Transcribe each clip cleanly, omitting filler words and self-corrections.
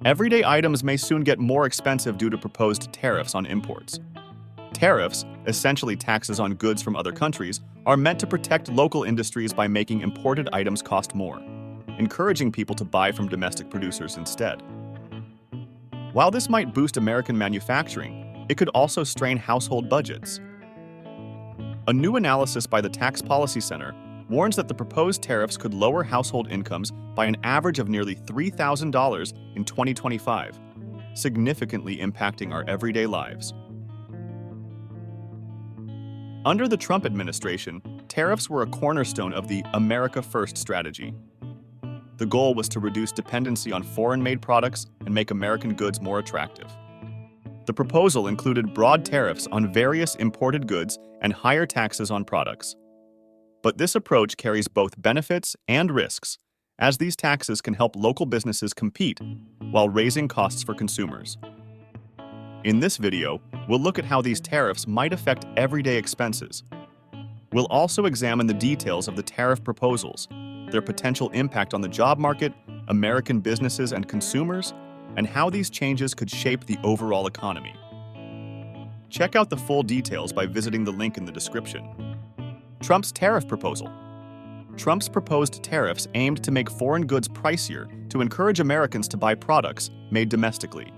Everyday items may soon get more expensive due to proposed tariffs on imports. Tariffs, essentially taxes on goods from other countries, are meant to protect local industries by making imported items cost more, encouraging people to buy from domestic producers instead. While this might boost American manufacturing, it could also strain household budgets. A new analysis by the Tax Policy Center warns that the proposed tariffs could lower household incomes by an average of nearly $3,000 in 2025, significantly impacting our everyday lives. Under the Trump administration, tariffs were a cornerstone of the America First strategy. The goal was to reduce dependency on foreign-made products and make American goods more attractive. The proposal included broad tariffs on various imported goods and higher taxes on products. But this approach carries both benefits and risks, as these taxes can help local businesses compete while raising costs for consumers. In this video, we'll look at how these tariffs might affect everyday expenses. We'll also examine the details of the tariff proposals, their potential impact on the job market, American businesses and consumers, and how these changes could shape the overall economy. Check out the full details by visiting the link in the description. Trump's tariff proposal. Trump's proposed tariffs aimed to make foreign goods pricier to encourage Americans to buy products made domestically.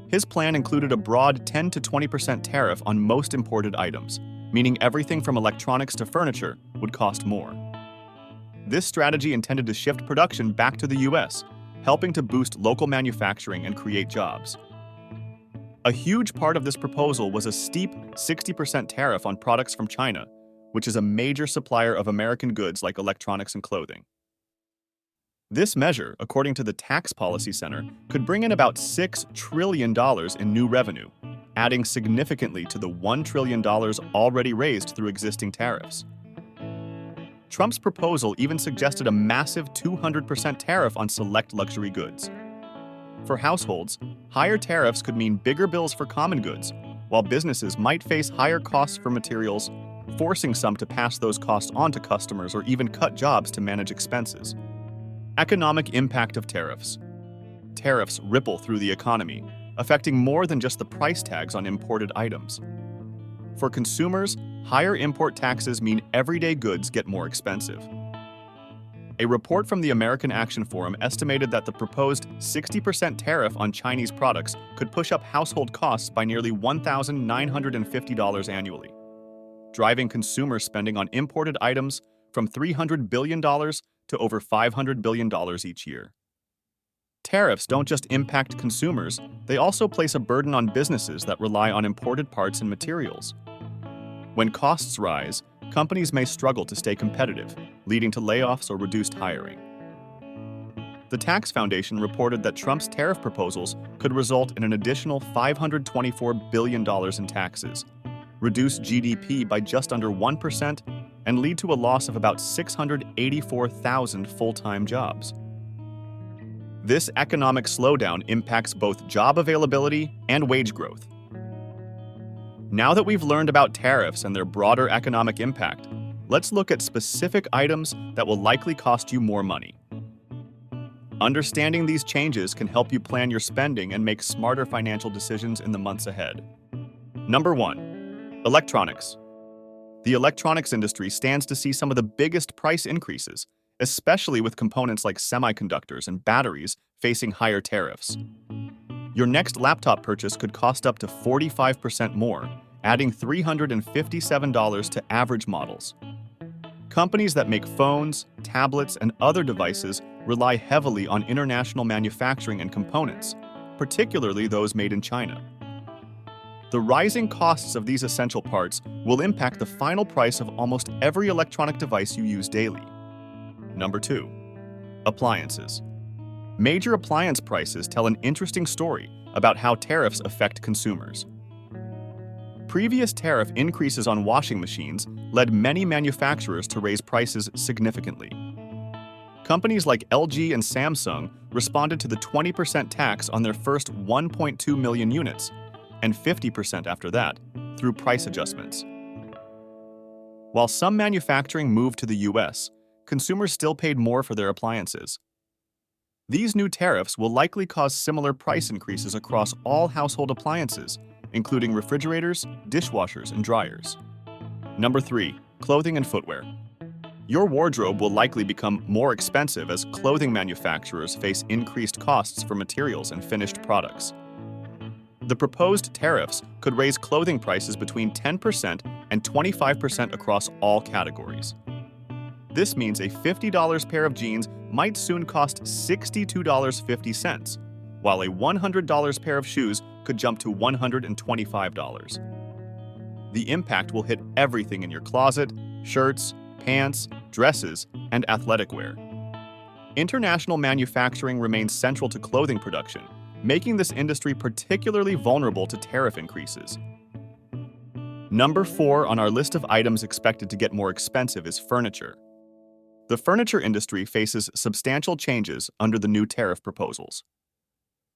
His plan included a broad 10 to 20% tariff on most imported items, meaning everything from electronics to furniture would cost more. This strategy intended to shift production back to the U.S., helping to boost local manufacturing and create jobs. A huge part of this proposal was a steep 60% tariff on products from China, which is a major supplier of American goods like electronics and clothing. This measure, according to the Tax Policy Center, could bring in about $6 trillion in new revenue, adding significantly to the $1 trillion already raised through existing tariffs. Trump's proposal even suggested a massive 200% tariff on select luxury goods. For households, higher tariffs could mean bigger bills for common goods, while businesses might face higher costs for materials, forcing some to pass those costs on to customers or even cut jobs to manage expenses. Economic impact of tariffs. Tariffs ripple through the economy, affecting more than just the price tags on imported items. For consumers, higher import taxes mean everyday goods get more expensive. A report from the American Action Forum estimated that the proposed 60% tariff on Chinese products could push up household costs by nearly $1,950 annually, driving consumer spending on imported items from $300 billion to over $500 billion each year. Tariffs don't just impact consumers, they also place a burden on businesses that rely on imported parts and materials. When costs rise, companies may struggle to stay competitive, leading to layoffs or reduced hiring. The Tax Foundation reported that Trump's tariff proposals could result in an additional $524 billion in taxes, reduce GDP by just under 1%, and lead to a loss of about 684,000 full-time jobs. This economic slowdown impacts both job availability and wage growth. Now that we've learned about tariffs and their broader economic impact, let's look at specific items that will likely cost you more money. Understanding these changes can help you plan your spending and make smarter financial decisions in the months ahead. Number 1. Electronics. The electronics industry stands to see some of the biggest price increases, especially with components like semiconductors and batteries facing higher tariffs. Your next laptop purchase could cost up to 45% more, adding $357 to average models. Companies that make phones, tablets, and other devices rely heavily on international manufacturing and components, particularly those made in China. The rising costs of these essential parts will impact the final price of almost every electronic device you use daily. Number 2. Appliances. Major appliance prices tell an interesting story about how tariffs affect consumers. Previous tariff increases on washing machines led many manufacturers to raise prices significantly. Companies like LG and Samsung responded to the 20% tax on their first 1.2 million units, and 50% after that, through price adjustments. While some manufacturing moved to the US, consumers still paid more for their appliances. These new tariffs will likely cause similar price increases across all household appliances, including refrigerators, dishwashers, and dryers. Number 3. Clothing and footwear. Your wardrobe will likely become more expensive as clothing manufacturers face increased costs for materials and finished products. The proposed tariffs could raise clothing prices between 10% and 25% across all categories. This means a $50 pair of jeans might soon cost $62.50, while a $100 pair of shoes could jump to $125. The impact will hit everything in your closet: shirts, pants, dresses, and athletic wear. International manufacturing remains central to clothing production, making this industry particularly vulnerable to tariff increases. Number 4 on our list of items expected to get more expensive is furniture. The furniture industry faces substantial changes under the new tariff proposals.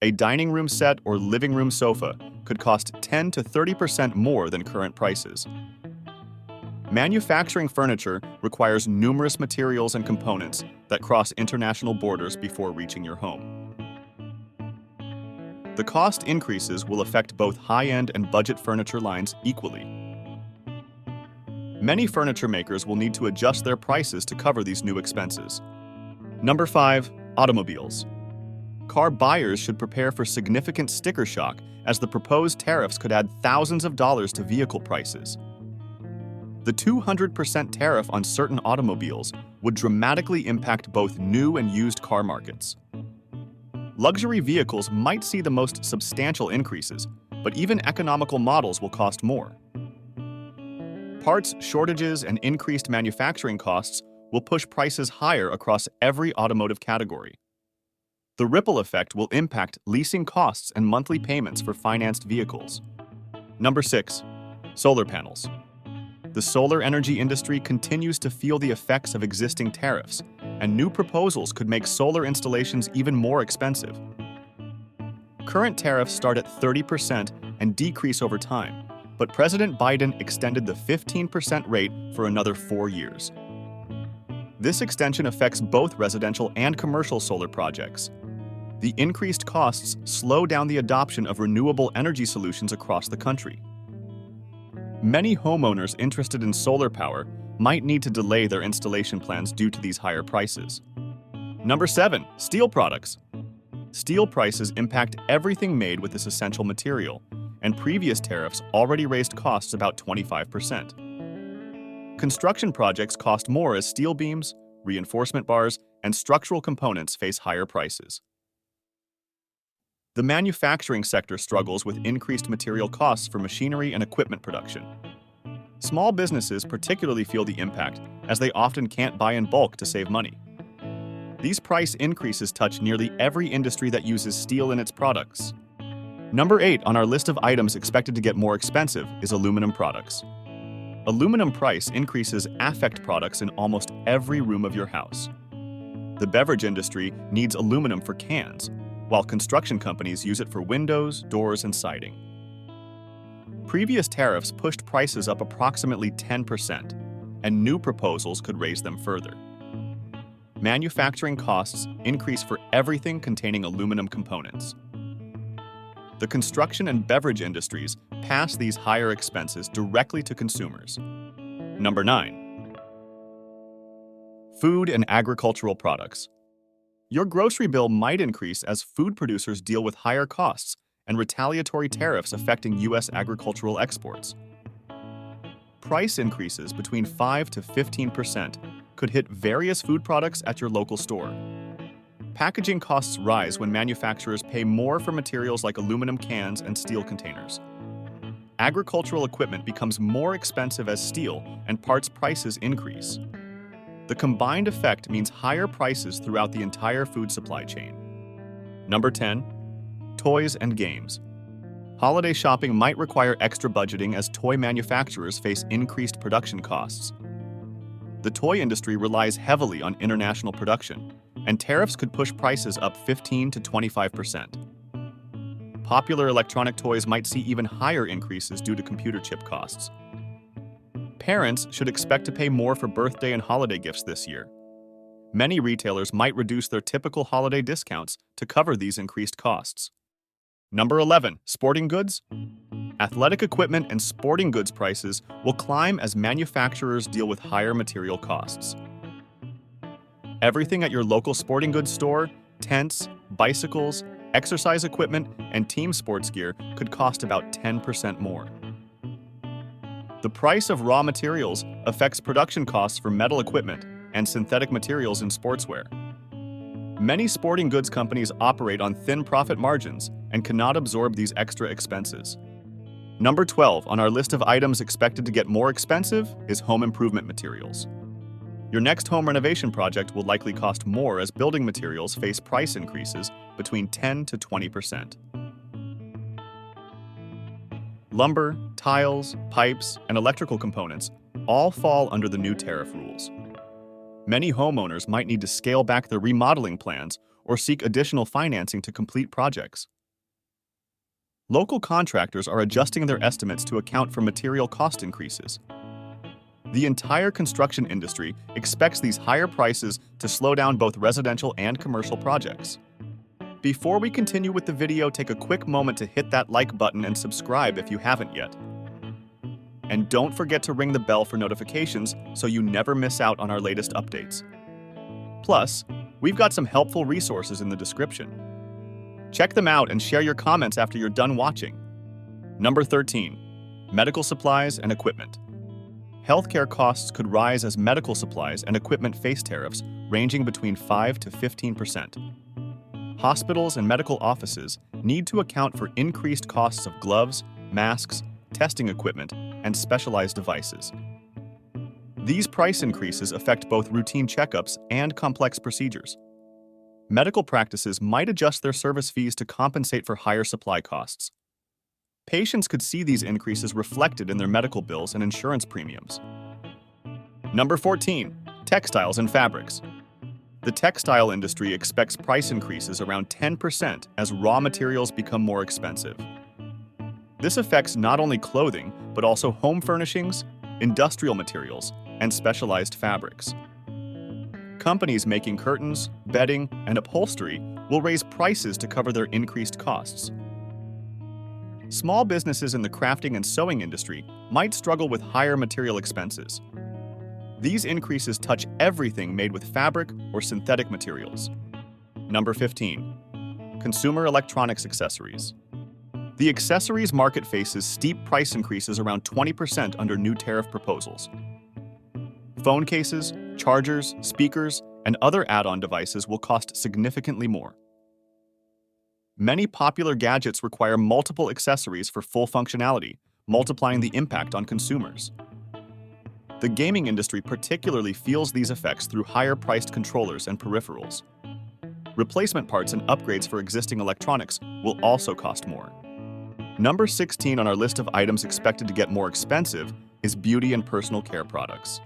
A dining room set or living room sofa could cost 10 to 30% more than current prices. Manufacturing furniture requires numerous materials and components that cross international borders before reaching your home. The cost increases will affect both high-end and budget furniture lines equally. Many furniture makers will need to adjust their prices to cover these new expenses. Number 5. Automobiles. Car buyers should prepare for significant sticker shock, as the proposed tariffs could add thousands of dollars to vehicle prices. The 200% tariff on certain automobiles would dramatically impact both new and used car markets. Luxury vehicles might see the most substantial increases, but even economical models will cost more. Parts shortages and increased manufacturing costs will push prices higher across every automotive category. The ripple effect will impact leasing costs and monthly payments for financed vehicles. Number 6. Solar panels. The solar energy industry continues to feel the effects of existing tariffs, and new proposals could make solar installations even more expensive. Current tariffs start at 30% and decrease over time, but President Biden extended the 15% rate for another 4 years. This extension affects both residential and commercial solar projects. The increased costs slow down the adoption of renewable energy solutions across the country. Many homeowners interested in solar power might need to delay their installation plans due to these higher prices. Number 7. Steel products. Steel prices impact everything made with this essential material, and previous tariffs already raised costs about 25%. Construction projects cost more as steel beams, reinforcement bars, and structural components face higher prices. The manufacturing sector struggles with increased material costs for machinery and equipment production. Small businesses particularly feel the impact, as they often can't buy in bulk to save money. These price increases touch nearly every industry that uses steel in its products. Number 8 on our list of items expected to get more expensive is aluminum products. Aluminum price increases affect products in almost every room of your house. The beverage industry needs aluminum for cans, while construction companies use it for windows, doors, and siding. Previous tariffs pushed prices up approximately 10%, and new proposals could raise them further. Manufacturing costs increase for everything containing aluminum components. The construction and beverage industries pass these higher expenses directly to consumers. Number 9. Food and agricultural products. Your grocery bill might increase as food producers deal with higher costs and retaliatory tariffs affecting U.S. agricultural exports. Price increases between 5 to 15% could hit various food products at your local store. Packaging costs rise when manufacturers pay more for materials like aluminum cans and steel containers. Agricultural equipment becomes more expensive as steel and parts prices increase. The combined effect means higher prices throughout the entire food supply chain. Number 10. Toys and games. Holiday shopping might require extra budgeting as toy manufacturers face increased production costs. The toy industry relies heavily on international production, and tariffs could push prices up 15 to 25%. Popular electronic toys might see even higher increases due to computer chip costs. Parents should expect to pay more for birthday and holiday gifts this year. Many retailers might reduce their typical holiday discounts to cover these increased costs. Number 11. Sporting goods. Athletic equipment and sporting goods prices will climb as manufacturers deal with higher material costs. Everything at your local sporting goods store, tents, bicycles, exercise equipment, and team sports gear could cost about 10% more. The price of raw materials affects production costs for metal equipment and synthetic materials in sportswear. Many sporting goods companies operate on thin profit margins and cannot absorb these extra expenses. Number 12 on our list of items expected to get more expensive is home improvement materials. Your next home renovation project will likely cost more as building materials face price increases between 10 to 20%. Lumber, tiles, pipes, and electrical components all fall under the new tariff rules. Many homeowners might need to scale back their remodeling plans or seek additional financing to complete projects. Local contractors are adjusting their estimates to account for material cost increases. The entire construction industry expects these higher prices to slow down both residential and commercial projects. Before we continue with the video, take a quick moment to hit that like button and subscribe if you haven't yet. And don't forget to ring the bell for notifications so you never miss out on our latest updates. Plus, we've got some helpful resources in the description. Check them out and share your comments after you're done watching. Number 13. Medical supplies and equipment. Healthcare costs could rise as medical supplies and equipment face tariffs ranging between 5 to 15%. Hospitals and medical offices need to account for increased costs of gloves, masks, testing equipment, and specialized devices. These price increases affect both routine checkups and complex procedures. Medical practices might adjust their service fees to compensate for higher supply costs. Patients could see these increases reflected in their medical bills and insurance premiums. Number 14. Textiles and fabrics. The textile industry expects price increases around 10% as raw materials become more expensive. This affects not only clothing, but also home furnishings, industrial materials, and specialized fabrics. Companies making curtains, bedding, and upholstery will raise prices to cover their increased costs. Small businesses in the crafting and sewing industry might struggle with higher material expenses. These increases touch everything made with fabric or synthetic materials. Number 15. Consumer electronics accessories. The accessories market faces steep price increases around 20% under new tariff proposals. Phone cases, chargers, speakers, and other add-on devices will cost significantly more. Many popular gadgets require multiple accessories for full functionality, multiplying the impact on consumers. The gaming industry particularly feels these effects through higher-priced controllers and peripherals. Replacement parts and upgrades for existing electronics will also cost more. Number 16 on our list of items expected to get more expensive is beauty and personal care products.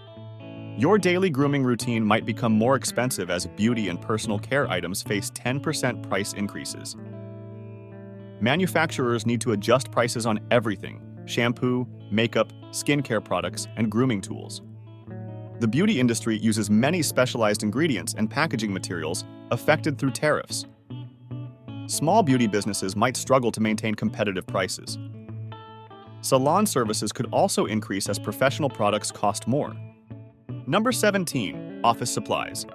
Your daily grooming routine might become more expensive as beauty and personal care items face 10% price increases. Manufacturers need to adjust prices on everything: shampoo, makeup, skincare products, and grooming tools. The beauty industry uses many specialized ingredients and packaging materials affected through tariffs. Small beauty businesses might struggle to maintain competitive prices. Salon services could also increase as professional products cost more. Number 17. Office supplies.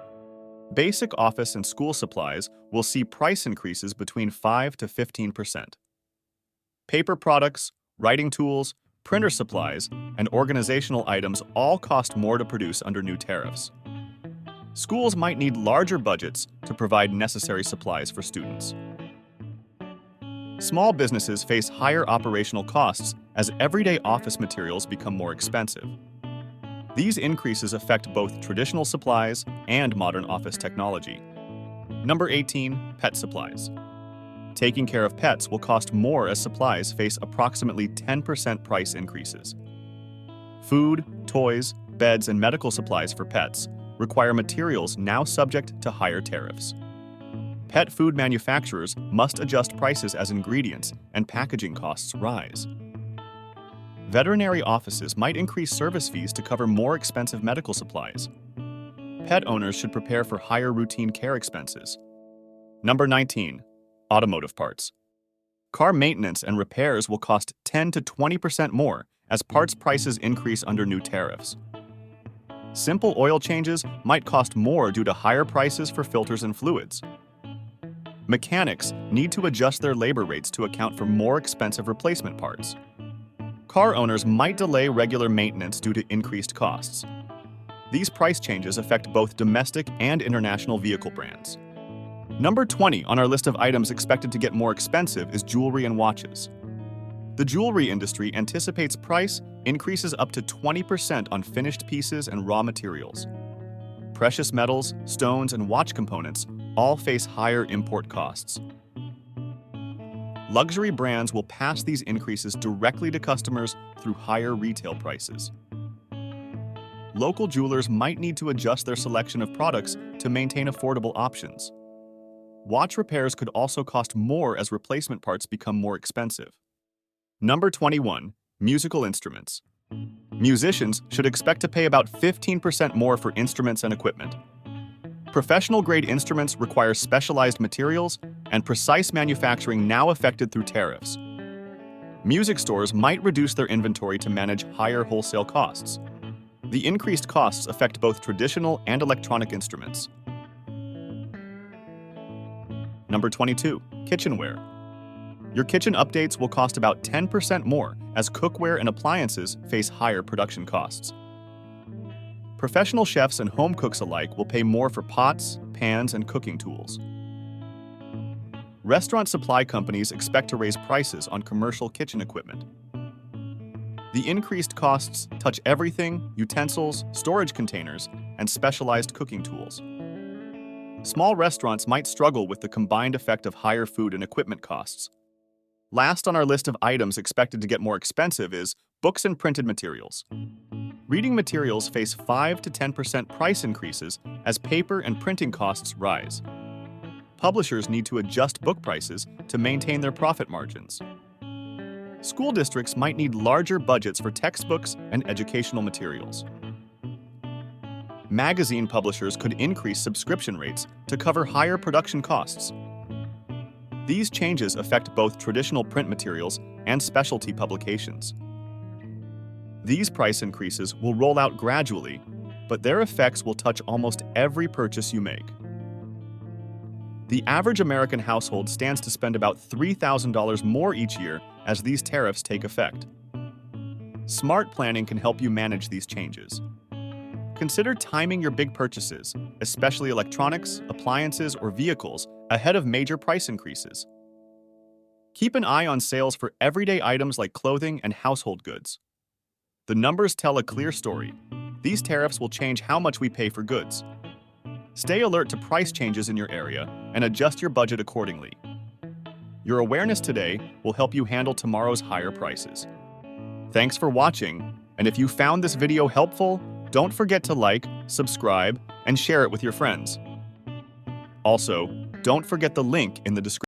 Basic office and school supplies will see price increases between 5 to 15%. Paper products, writing tools, printer supplies, and organizational items all cost more to produce under new tariffs. Schools might need larger budgets to provide necessary supplies for students. Small businesses face higher operational costs as everyday office materials become more expensive. These increases affect both traditional supplies and modern office technology. Number 18. Pet supplies. Taking care of pets will cost more as supplies face approximately 10% price increases. Food, toys, beds, and medical supplies for pets require materials now subject to higher tariffs. Pet food manufacturers must adjust prices as ingredients and packaging costs rise. Veterinary offices might increase service fees to cover more expensive medical supplies. pet owners should prepare for higher routine care expenses. Number 19. Automotive parts. Car maintenance and repairs will cost 10 to 20% more as parts prices increase under new tariffs. Simple oil changes might cost more due to higher prices for filters and fluids. Mechanics need to adjust their labor rates to account for more expensive replacement parts. Car owners might delay regular maintenance due to increased costs. These price changes affect both domestic and international vehicle brands. Number 20 on our list of items expected to get more expensive is jewelry and watches. The jewelry industry anticipates price increases up to 20% on finished pieces and raw materials. Precious metals, stones, and watch components all face higher import costs. Luxury brands will pass these increases directly to customers through higher retail prices. Local jewelers might need to adjust their selection of products to maintain affordable options. Watch repairs could also cost more as replacement parts become more expensive. Number 21. Musical instruments. Musicians should expect to pay about 15% more for instruments and equipment. Professional-grade instruments require specialized materials and precise manufacturing now affected through tariffs. Music stores might reduce their inventory to manage higher wholesale costs. The increased costs affect both traditional and electronic instruments. Number 22. Kitchenware. Your kitchen updates will cost about 10% more as cookware and appliances face higher production costs. Professional chefs and home cooks alike will pay more for pots, pans, and cooking tools. Restaurant supply companies expect to raise prices on commercial kitchen equipment. The increased costs touch everything: utensils, storage containers, and specialized cooking tools. Small restaurants might struggle with the combined effect of higher food and equipment costs. Last on our list of items expected to get more expensive is books and printed materials. Reading materials face 5 to 10% price increases as paper and printing costs rise. Publishers need to adjust book prices to maintain their profit margins. School districts might need larger budgets for textbooks and educational materials. Magazine publishers could increase subscription rates to cover higher production costs. These changes affect both traditional print materials and specialty publications. These price increases will roll out gradually, but their effects will touch almost every purchase you make. The average American household stands to spend about $3,000 more each year as these tariffs take effect. Smart planning can help you manage these changes. Consider timing your big purchases, especially electronics, appliances, or vehicles, ahead of major price increases. Keep an eye on sales for everyday items like clothing and household goods. The numbers tell a clear story. These tariffs will change how much we pay for goods. Stay alert to price changes in your area and adjust your budget accordingly. Your awareness today will help you handle tomorrow's higher prices. Thanks for watching, and if you found this video helpful, don't forget to like, subscribe, and share it with your friends. Also, don't forget the link in the description.